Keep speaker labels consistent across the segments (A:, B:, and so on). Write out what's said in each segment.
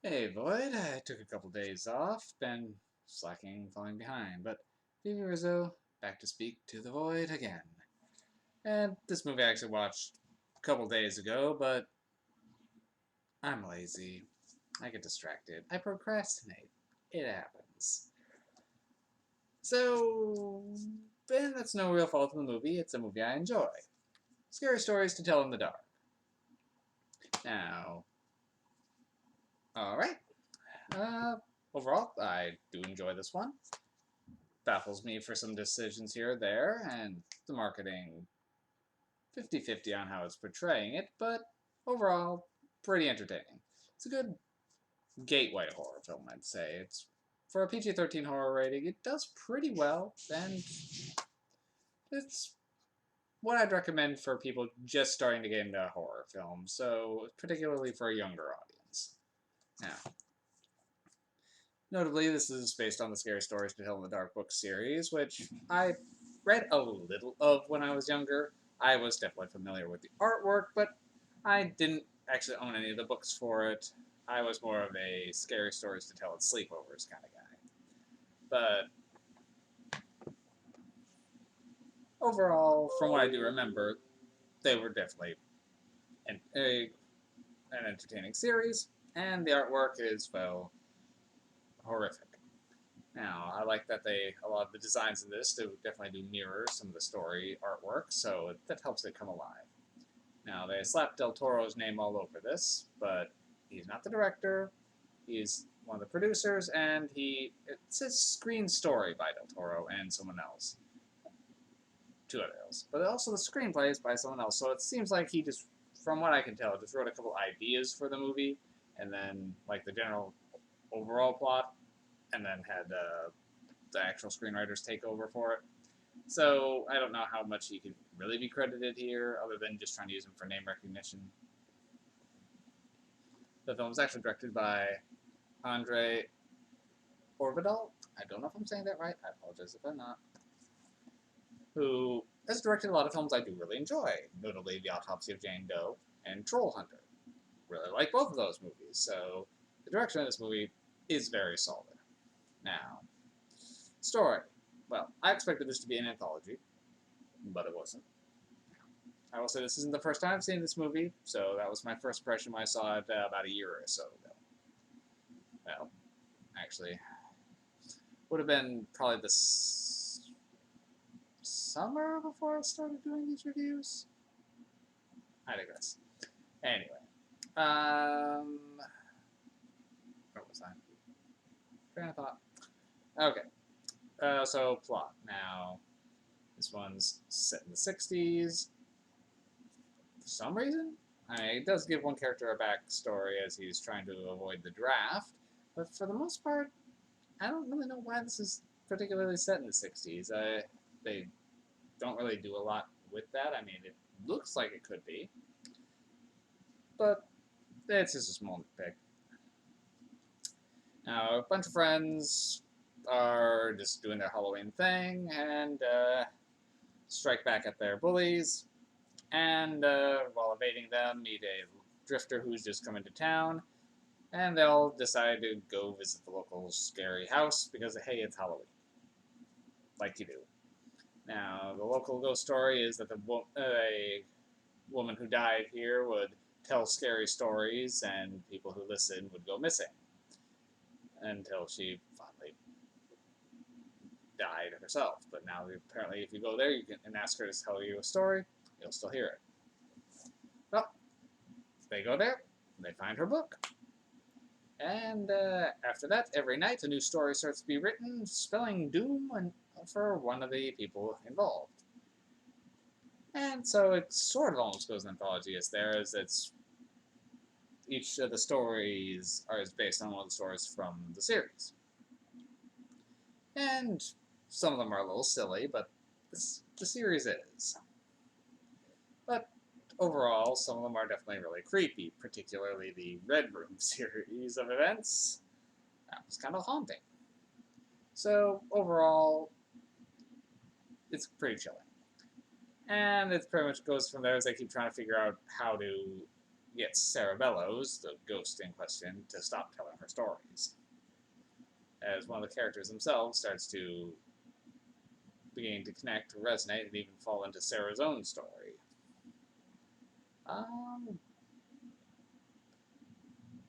A: Hey Void, I took a couple days off, been slacking, falling behind, but Vivi Rizzo, back to speak to the Void again. And this movie I actually watched a couple days ago, but I'm lazy. I get distracted. I procrastinate. It happens. So, Ben, that's no real fault of the movie. It's a movie I enjoy. Scary stories to tell in the dark. Now, alright. Uh, Overall, I do enjoy this one. Baffles me for some decisions here or there, and the marketing 50-50 on how it's portraying it, but overall, pretty entertaining. It's a good gateway horror film, I'd say. It's for a PG-13 horror rating, it does pretty well, and it's what I'd recommend for people just starting to get into horror films, so particularly for a younger audience. Now, notably, this is based on the Scary Stories to Tell in the Dark book series, which I read a little of when I was younger. I was definitely familiar with the artwork, but I didn't actually own any of the books for it. I was more of a Scary Stories to Tell at sleepovers kind of guy. But overall, from what I do remember, they were definitely an entertaining series, and the artwork is, well, horrific. Now, I like that a lot of the designs in this do definitely do mirror some of the story artwork, so that helps it come alive. Now, they slapped Del Toro's name all over this, but he's not the director. He's one of the producers, and it's a screen story by Del Toro and someone else, two others. But also the screenplay is by someone else, so it seems like he just, from what I can tell, just wrote a couple ideas for the movie, and then like the general overall plot, and then had the actual screenwriters take over for it. So I don't know how much he could really be credited here, other than just trying to use him for name recognition. The film was actually directed by Andre Orvidal. I don't know if I'm saying that right. I apologize if I'm not. Who has directed a lot of films I do really enjoy, notably The Autopsy of Jane Doe and Troll Hunter. Really like both of those movies, so the direction of this movie is very solid. Now, story. Well, I expected this to be an anthology, but it wasn't. I will say this isn't the first time I've seen this movie, so that was my first impression when I saw it about a year or so ago. Well, actually, would have been probably the summer before I started doing these reviews. I digress. Anyway, um, where was I? Train of thought. Okay, so plot. Now, this one's set in the 60s. For some reason, it does give one character a backstory as he's trying to avoid the draft, but for the most part, I don't really know why this is particularly set in the 60s. They don't really do a lot with that. I mean, it looks like it could be, but it's just a small nitpick. Now, a bunch of friends are just doing their Halloween thing and strike back at their bullies, and while evading them, meet a drifter who's just come into town, and they'll decide to go visit the local scary house because, hey, it's Halloween, like you do. Now, the local ghost story is that a woman who died here would tell scary stories, and people who listened would go missing until she finally died herself. But now, apparently, if you go there you can and ask her to tell you a story, you'll still hear it. Well, they go there, they find her book, and after that, every night a new story starts to be written, spelling doom for one of the people involved. And so it sort of almost goes an anthology as there, as it's each of the stories is based on one of the stories from the series. And some of them are a little silly, but the series is. But overall, some of them are definitely really creepy, particularly the Red Room series of events. That was kind of haunting. So overall, it's pretty chilling. And it pretty much goes from there as they keep trying to figure out how to gets Sarah Bellows, the ghost in question, to stop telling her stories. As one of the characters themselves starts to begin to connect, resonate, and even fall into Sarah's own story. Um,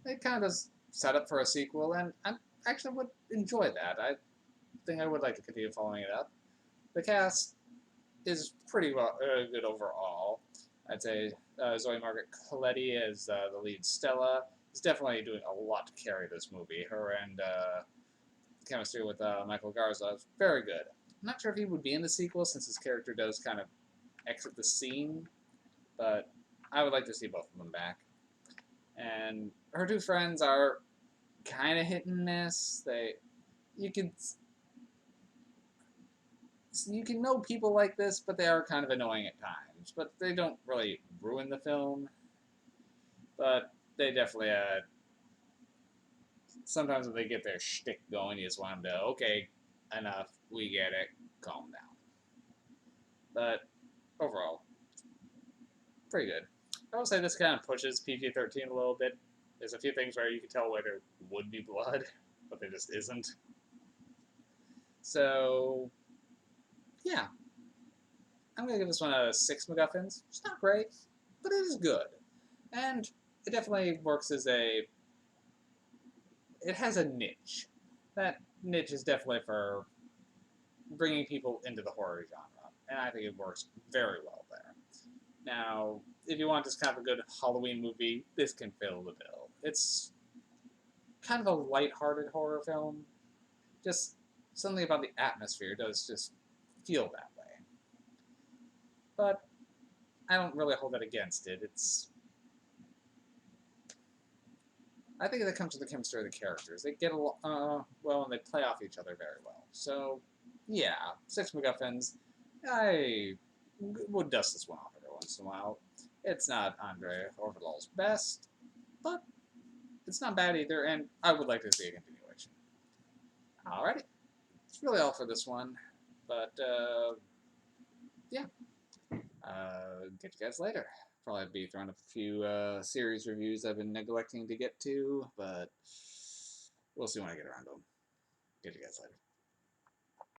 A: it kind of set up for a sequel, and I actually would enjoy that. I think I would like to continue following it up. The cast is pretty well good overall. I'd say Zoe Margaret Coletti as the lead Stella is definitely doing a lot to carry this movie. Her and chemistry with Michael Garza is very good. I'm not sure if he would be in the sequel since his character does kind of exit the scene, but I would like to see both of them back. And her two friends are kind of hit and miss. You can you can know people like this, but they are kind of annoying at times. But they don't really ruin the film. But they definitely sometimes when they get their shtick going, you just want them to okay, enough, we get it, calm down. But overall, pretty good. I will say this kind of pushes PG-13 a little bit. There's a few things where you can tell where there would be blood, but there just isn't. So, yeah. I'm going to give this one a 6 MacGuffins. It's not great, but it is good. And it definitely works as a... It has a niche. That niche is definitely for bringing people into the horror genre. And I think it works very well there. Now, if you want just kind of a good Halloween movie, this can fill the bill. It's kind of a light-hearted horror film. Just something about the atmosphere does just feel that way. But I don't really hold that against it. I think that comes to the chemistry of the characters. They get along well and they play off each other very well. So, yeah, 6 MacGuffins. I would dust this one off every once in a while. It's not Andre Orvill's best, but it's not bad either, and I would like to see a continuation. Alrighty. That's really all for this one. But, yeah. Get you guys later. Probably be throwing up a few series reviews I've been neglecting to get to, but we'll see when I get around to them. Get you guys later.